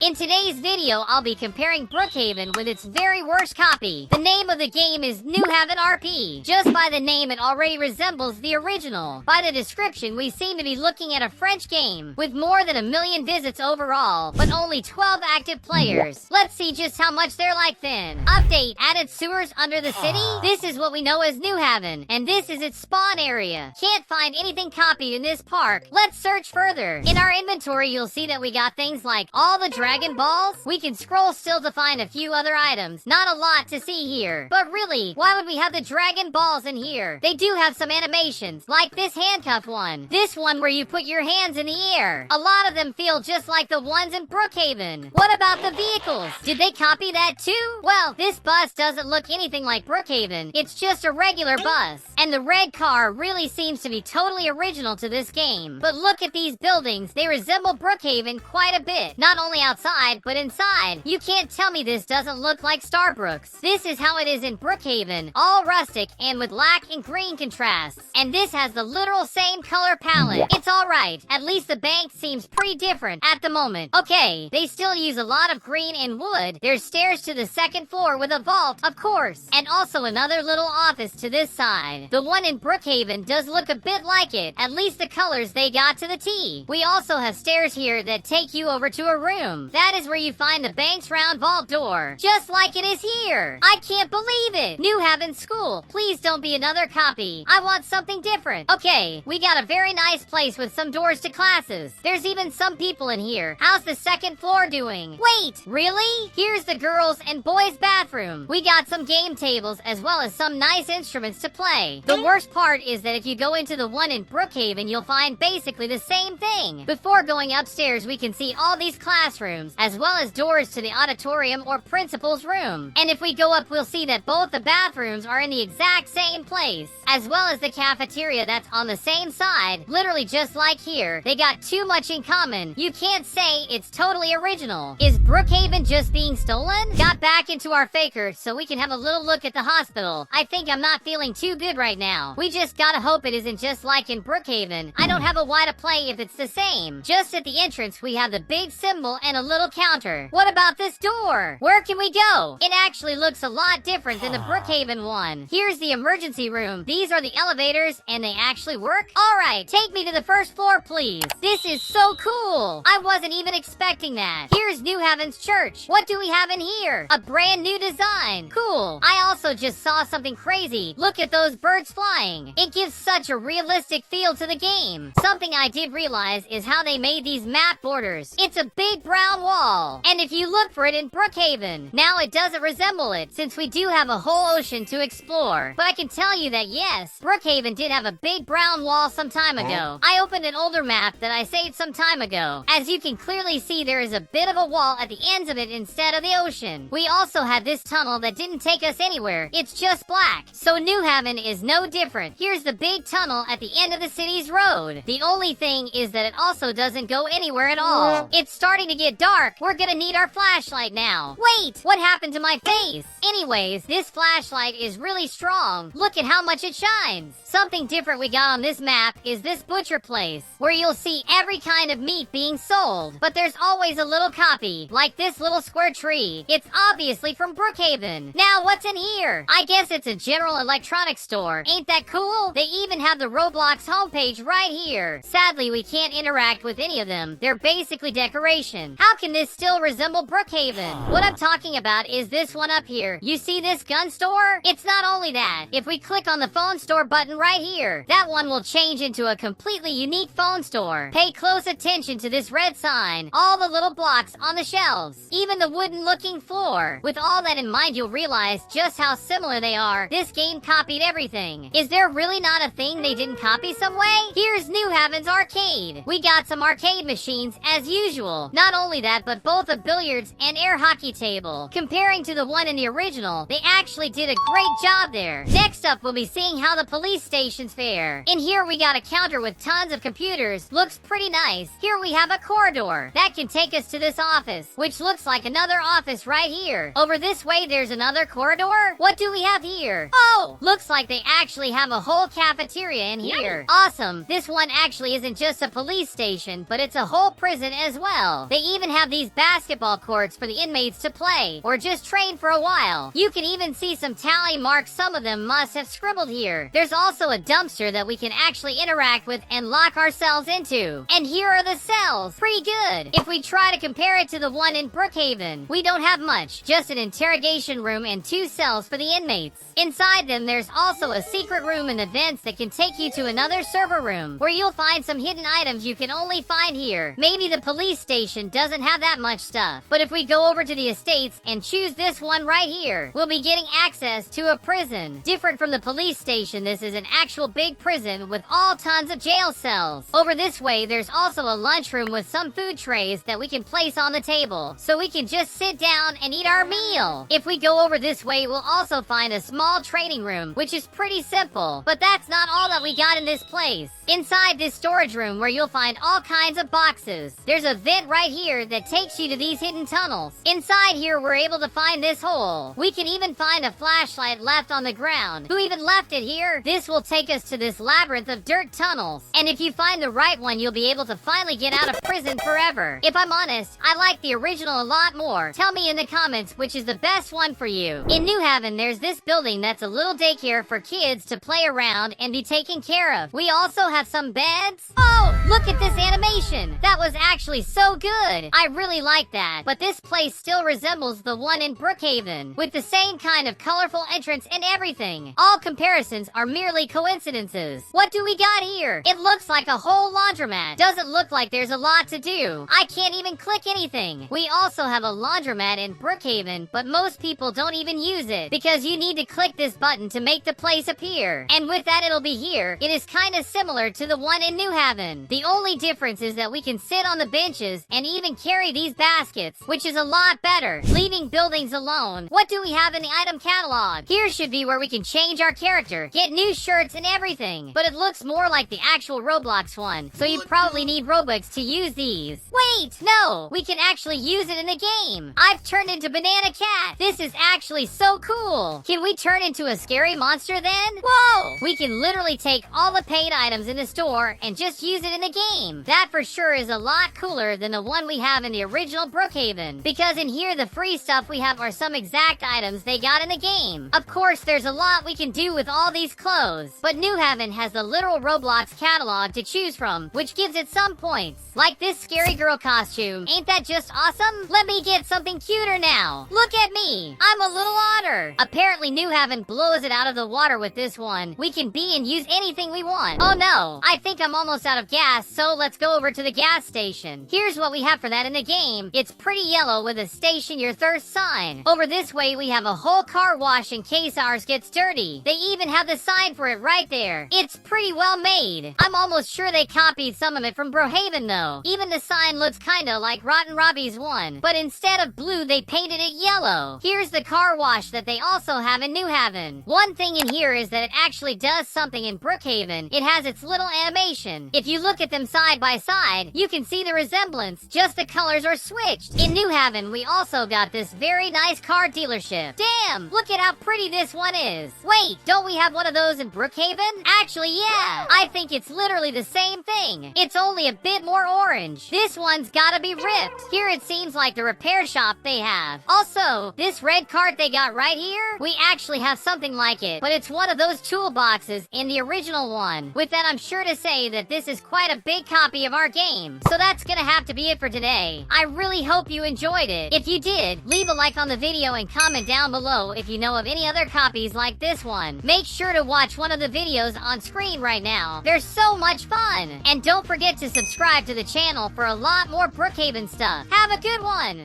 In today's video, I'll be comparing Brookhaven with its very worst copy. The name of the game is New Haven RP. Just by the name, it already resembles the original. By the description, we seem to be looking at a French game with more than 1 million visits overall, but only 12 active players. Let's see just how much they're like then. Update, added sewers under the city? This is what we know as New Haven, and this is its spawn area. Can't find anything copied in this park. Let's search further. In our inventory, you'll see that we got things like all the Dragon Balls. We can scroll still to find a few other items. Not a lot to see here. But really, why would we have the Dragon Balls in here? They do have some animations, like this handcuff one. This one where you put your hands in the air. A lot of them feel just like the ones in Brookhaven. What about the vehicles? Did they copy that too? Well, this bus doesn't look anything like Brookhaven. It's just a regular bus. And the red car really seems to be totally original to this game. But look at these buildings. They resemble Brookhaven quite a bit. Not only outside, but inside. You can't tell me this doesn't look like Starbucks. This is how it is in Brookhaven. All rustic and with black and green contrasts. And this has the literal same color palette. It's alright. At least the bank seems pretty different at the moment. Okay, they still use a lot of green and wood. There's stairs to the second floor with a vault, of course. And also another little office to this side. The one in Brookhaven does look a bit like it. At least the colors they got to the T. We also have stairs here that take you over to a room. That is where you find the bank's round vault door. Just like it is here. I can't believe it. New Haven School. Please don't be another copy. I want something different. Okay, we got a very nice place with some doors to classes. There's even some people in here. How's the second floor doing? Wait, really? Here's the girls' and boys' bathroom. We got some game tables as well as some nice instruments to play. The worst part is that if you go into the one in Brookhaven, you'll find basically the same thing. Before going upstairs, we can see all these classrooms, as well as doors to the auditorium or principal's room. And if we go up, we'll see that both the bathrooms are in the exact same place, as well as the cafeteria that's on the same side, literally just like here. They got too much in common. You can't say it's totally original. Is Brookhaven just being stolen? Got back into our faker so we can have a little look at the hospital. I think I'm not feeling too good right now. We just gotta hope it isn't just like in Brookhaven. I don't have a why to play if it's the same. Just at the entrance, we have the big symbol and a little counter. What about this door? Where can we go? It actually looks a lot different than the Brookhaven one. Here's the emergency room. These are the elevators, and they actually work? Alright, take me to the first floor, please. This is so cool. I wasn't even expecting that. Here's New Haven's church. What do we have in here? A brand new design. Cool. I also just saw something crazy. Look at those birds flying. It gives such a realistic feel to the game. Something I did realize is how they made these map borders. It's a big brown wall. And if you look for it in Brookhaven, now it doesn't resemble it, since we do have a whole ocean to explore. But I can tell you that yes, Brookhaven did have a big brown wall some time ago. I opened an older map that I saved some time ago. As you can clearly see, there is a bit of a wall at the ends of it instead of the ocean. We also had this tunnel that didn't take us anywhere. It's just black. So New Haven is no different. Here's the big tunnel at the end of the city's road. The only thing is that it also doesn't go anywhere at all. It's starting to get dark. We're gonna need our flashlight now. Wait, what happened to my face? Anyways, this flashlight is really strong. Look at how much it shines. Something different we got on this map is this butcher place, where you'll see every kind of meat being sold. But there's always a little copy, like this little square tree. It's obviously from Brookhaven. Now, what's in here? I guess it's a general electronics store. Ain't that cool? They even have the Roblox homepage right here. Sadly, we can't interact with any of them. They're basically decoration. How can this still resemble Brookhaven? What I'm talking about is this one up here. You see this gun store? It's not only that. If we click on the phone store button right here, that one will change into a completely unique phone store. Pay close attention to this red sign. All the little blocks on the shelves. Even the wooden looking floor. With all that in mind, you'll realize just how similar they are. This game copied everything. Is there really not a thing they didn't copy some way? Here's New Haven's arcade. We got some arcade machines as usual. Not only that, but both a billiards and air hockey table. Comparing to the one in the original, they actually did a great job there. Next up, we'll be seeing how the police stations fare. In here, we got a counter with tons of computers. Looks pretty nice. Here we have a corridor. That can take us to this office, which looks like another office right here. Over this way, there's another corridor. What do we have here? Oh, looks like they actually have a whole cafeteria in here. Awesome. This one actually isn't just a police station, but it's a whole prison as well. They even even have these basketball courts for the inmates to play, or just train for a while. You can even see some tally marks some of them must have scribbled here. There's also a dumpster that we can actually interact with and lock ourselves into. And here are the cells. Pretty good. If we try to compare it to the one in Brookhaven, we don't have much. Just an interrogation room and 2 cells for the inmates. Inside them, there's also a secret room in the vents that can take you to another server room, where you'll find some hidden items you can only find here. Maybe the police station doesn't have that much stuff, but if we go over to the estates and choose this one right here, we'll be getting access to a prison. Different from the police station, this is an actual big prison with all tons of jail cells. Over this way, there's also a lunchroom with some food trays that we can place on the table, so we can just sit down and eat our meal. If we go over this way, we'll also find a small trading room, which is pretty simple, but that's not all that we got in this place. Inside this storage room, where you'll find all kinds of boxes, there's a vent right here that takes you to these hidden tunnels. Inside here, we're able to find this hole. We can even find a flashlight left on the ground. Who even left it here? This will take us to this labyrinth of dirt tunnels, and if you find the right one, you'll be able to finally get out of prison forever. If I'm honest, I like the original a lot more. Tell me in the comments which is the best one for you. In New Haven, there's this building that's a little daycare for kids to play around and be taken care of. We also have some beds. Oh, look at this animation. That was actually so good. I really like that. But this place still resembles the one in Brookhaven, with the same kind of colorful entrance and everything. All comparisons are merely coincidences. What do we got here? It looks like a whole laundromat. Doesn't look like there's a lot to do. I can't even click anything. We also have a laundromat in Brookhaven, but most people don't even use it because you need to click this button to make the place appear. And with that, it'll be here. It is kind of similar to the one in New Haven. The only difference is that we can sit on the benches and even carry these baskets, which is a lot better. Leaving buildings alone, what do we have in the item catalog? Here should be where we can change our character, get new shirts and everything. But it looks more like the actual Roblox one, so you probably need Robux to use these. Wait, no, we can actually use it in the game. I've turned into Banana Cat. This is actually so cool. Can we turn into a scary monster then? Whoa! We can literally take all the paid items in the store and just use it in the game. That for sure is a lot cooler than the one we have in the original Brookhaven, because in here the free stuff we have are some exact items they got in the game. Of course, there's a lot we can do with all these clothes, but New Haven has the literal Roblox catalog to choose from, which gives it some points. Like this scary girl costume. Ain't that just awesome? Let me get something cuter now. Look at me. I'm a little otter. Apparently New Haven blows it out of the water with this one. We can be and use anything we want. Oh no, I think I'm almost out of gas, so let's go over to the gas station. Here's what we have for that in the game. It's pretty yellow with a station your thirst sign. Over this way we have a whole car wash in case ours gets dirty. They even have the sign for it right there. It's pretty well made. I'm almost sure they copied some of it from Brookhaven though. Even the sign looks kinda like Rotten Robbie's one, but instead of blue they painted it yellow. Here's the car wash that they also have in New Haven. One thing in here is that it actually does something in Brookhaven. It has its little animation. If you look at them side by side, you can see the resemblance, just the colors are switched. In New Haven, we also got this very nice car dealership. Damn, look at how pretty this one is. Wait, don't we have one of those in Brookhaven? Actually, yeah. I think it's literally the same thing. It's only a bit more orange. This one's gotta be ripped. Here it seems like the repair shop they have. Also, this red cart they got right here, we actually have something like it, but it's one of those toolboxes in the original one. With that, I'm sure to say that this is quite a big copy of our game. So that's gonna have to be it for today. I really hope you enjoyed it. If you did, leave a like on the video and comment down below if you know of any other copies like this one. Make sure to watch one of the videos on screen right now. They're so much fun. And don't forget to subscribe to the channel for a lot more Brookhaven stuff. Have a good one.